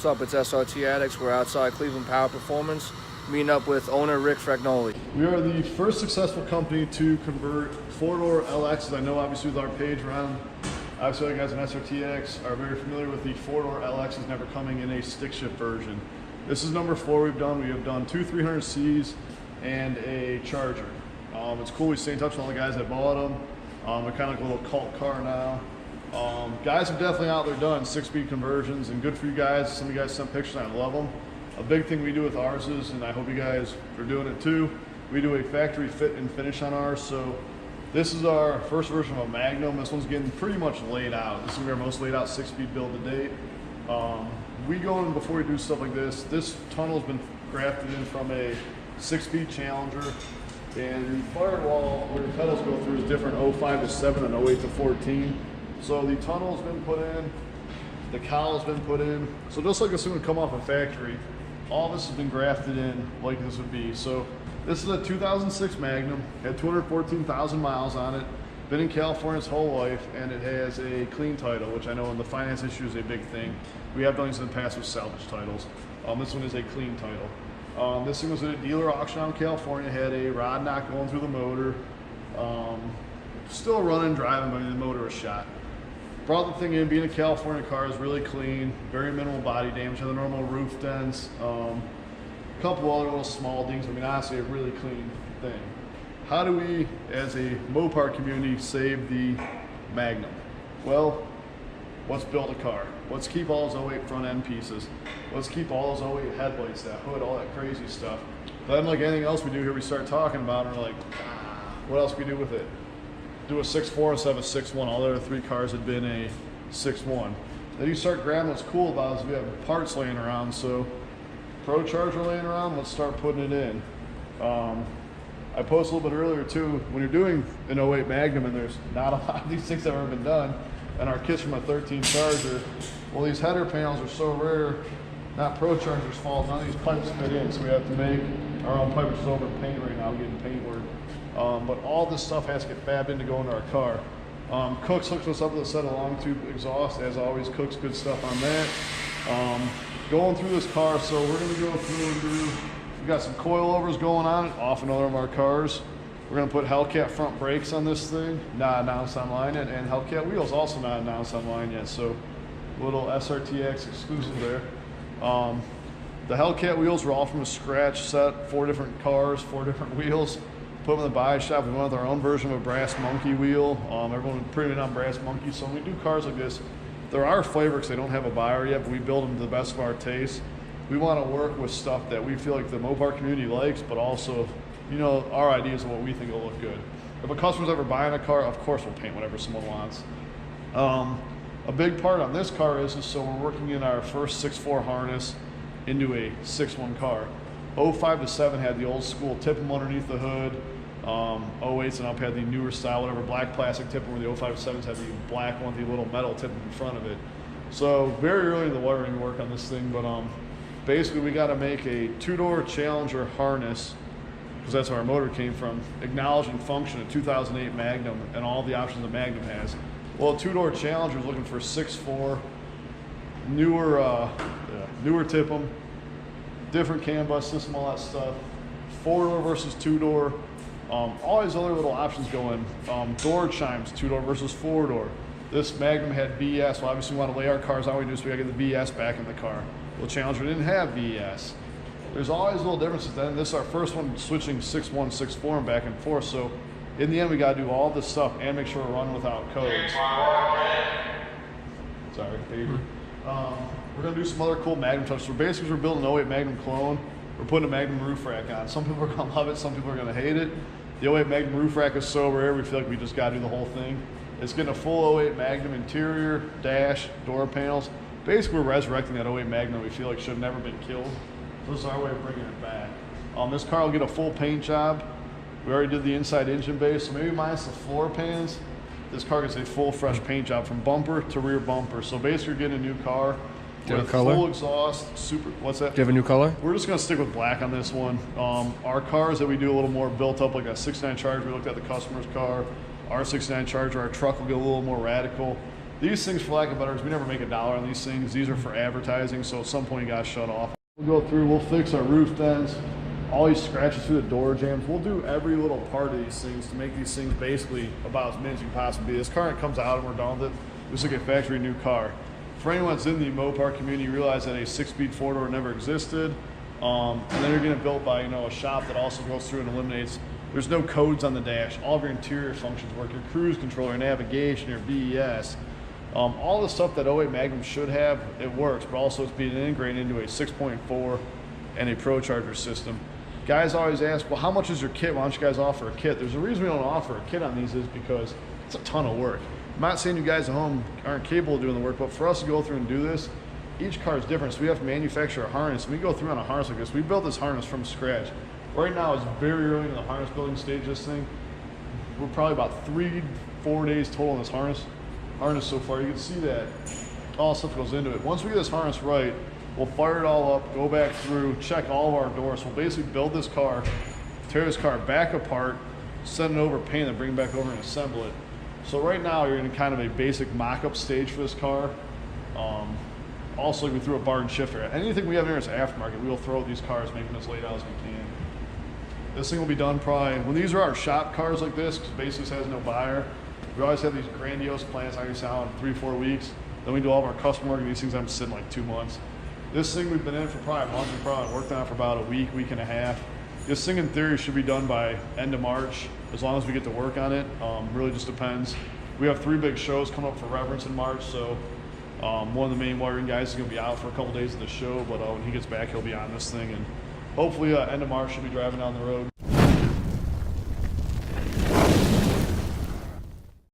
What's up? It's SRT Addicts. We're outside Cleveland Power Performance, meeting up with owner Rick Fragnoli. We are the first successful company to convert four-door LXs. I know obviously with our page around, obviously you guys in SRTX are very familiar with the four-door LXs never coming in a stick shift version. This is number 4 we've done. We have done 2 300Cs and a Charger. It's cool, we stay in touch with all the guys that bought them. They're kind of like a little cult car now. Guys are definitely out there done 6-speed conversions, and good for you guys. Some of you guys sent pictures and I love them. A big thing we do with ours is, and I hope you guys are doing it too, we do a factory fit and finish on ours. So this is our first version of a Magnum. This one's getting pretty much laid out. This is gonna be our most laid out 6-speed build to date. We go in before we do stuff like this. This tunnel has been grafted in from a 6-speed Challenger, and the firewall where the pedals go through is different, 05 to 7 and 08 to 14. So the tunnel's been put in, the cowl's been put in. So just like this would come off a factory, all this has been grafted in like this would be. So this is a 2006 Magnum, had 214,000 miles on it, been in California its whole life, and it has a clean title, which I know in the finance issue is a big thing. We have done these in the past with salvage titles. This one is a clean title. This thing was at a dealer auction out in California, had a rod knock going through the motor. Still running, driving, but the motor was shot. Brought the thing in, being a California car, is really clean, very minimal body damage, had the normal roof dents, a couple other little small dings. I mean, honestly, a really clean thing. How do we, as a Mopar community, save the Magnum? Well, let's build a car. Let's keep all those 08 front end pieces. Let's keep all those 08 headlights, that hood, all that crazy stuff. Then, like anything else we do here, we start talking about it, and we're like, what else can we do with it? Do a 6.4 instead of a 6.1. All the other 3 cars had been a 6.1. Then you start grabbing what's cool about it is we have parts laying around. So Pro Charger laying around, let's start putting it in. I posted a little bit earlier too, when you're doing an 08 Magnum and there's not a lot of these things that have ever been done, and our kit's from a 13 Charger, well, these header panels are so rare, not Pro Charger's fault, none of these pipes fit in, so we have to make our own pipe, which is over paint right now, getting paint work. But all this stuff has to get fabbed in to go into our car. Cooks hooks us up with a set of long tube exhaust. As always, Cooks good stuff on that. Going through this car, so we're gonna go through and do, we got some coilovers going on it, off another of our cars. We're gonna put Hellcat front brakes on this thing, not announced online yet, and Hellcat wheels also not announced online yet, so little SRTX exclusive there. The Hellcat wheels were all from a scratch set, 4 different cars, 4 different wheels. Put them in the buy shop. We went with our own version of a brass monkey wheel. Everyone would print it on brass monkey. So when we do cars like this, there are flavor because they don't have a buyer yet, but we build them to the best of our taste. We want to work with stuff that we feel like the Mopar community likes, but also, you know, our ideas of what we think will look good. If a customer's ever buying a car, of course we'll paint whatever someone wants. A big part on this car is so we're working in our first 6.4 harness into a 6.1 car. 05 to 7 had the old school tip-em underneath the hood. 08s and up had the newer style, whatever, black plastic tip, where the 05 7s had the black one, the little metal tip in front of it. So very early in the wiring work on this thing, but basically we got to make a 2-door Challenger harness, because that's where our motor came from, acknowledging function of 2008 Magnum and all the options the Magnum has. Well, a 2-door Challenger is looking for 6.4, newer tip-em, different CAN bus system, all that stuff, 4-door versus 2-door. All these other little options go in. Door chimes, 2-door versus 4-door. This Magnum had VES. Well, obviously we want to lay our cars out, we do, so we got to get the VES back in the car. Well, Challenger didn't have VES. There's always little differences. Then this is our first one switching 6.1, 6.4 and back and forth. So in the end, we got to do all this stuff and make sure we're running without codes. Sorry, baby. We're going to do some other cool Magnum touches. So basically, we're building an 08 Magnum clone. We're putting a Magnum roof rack on. Some people are going to love it, some people are going to hate it. The 08 Magnum roof rack is so rare, we feel like we just got to do the whole thing. It's getting a full 08 Magnum interior, dash, door panels. Basically, we're resurrecting that 08 Magnum we feel like should have never been killed. So this is our way of bringing it back. This car will get a full paint job. We already did the inside engine base, so maybe minus the floor pans, this car gets a full fresh paint job from bumper to rear bumper. So basically, you're getting a new car. Do you have a color? Full exhaust, super, what's that? Do you have a new color? We're just gonna stick with black on this one. Our cars that we do a little more built up, like a 69 Charger, we looked at the customer's car. Our 69 Charger, our truck will get a little more radical. These things, for lack of better words, we never make $1 on these things. These are for advertising, so at some point you gotta shut off. We'll go through, we'll fix our roof dents, all these scratches through the door jambs. We'll do every little part of these things to make these things basically about as mint as you can possibly be. This car comes out and we're done with it. This is like a factory new car. For anyone that's in the Mopar community, you realize that a 6-speed 4-door never existed. And then you're getting built by, a shop that also goes through and eliminates. There's no codes on the dash. All of your interior functions work. Your cruise control, your navigation, your VES. All the stuff that 08 Magnum should have, it works, but also it's being integrated into a 6.4 and a Pro Charger system. Guys always ask, well, how much is your kit? Why don't you guys offer a kit? There's a reason we don't offer a kit on these is because it's a ton of work. I'm not saying you guys at home aren't capable of doing the work, but for us to go through and do this, each car is different, so we have to manufacture a harness. We go through on a harness like this. We built this harness from scratch. Right now, it's very early in the harness building stage, this thing. We're probably about 3-4 days total in this harness so far. You can see that all stuff goes into it. Once we get this harness right, we'll fire it all up, go back through, check all of our doors. We'll basically build this car, tear this car back apart, send it over, paint it, bring it back over and assemble it. So right now you're in kind of a basic mock-up stage for this car. Also, we threw a bar and shifter. Anything we have here is aftermarket. We will throw at these cars, making them as laid out as we can. This thing will be done probably, when these are our shop cars like this, because basis has no buyer, we always have these grandiose plans, I guess, out in 3-4 weeks. Then we do all of our custom work, and these things I'm sitting like 2 months. This thing we've been in for probably a month. We've probably worked on it for about a week and a half. This thing in theory should be done by end of March, as long as we get to work on it. Really just depends. We have 3 big shows coming up for reference in March, so one of the main wiring guys is going to be out for a couple days of the show, but when he gets back, he'll be on this thing, and hopefully end of March, he'll be driving down the road.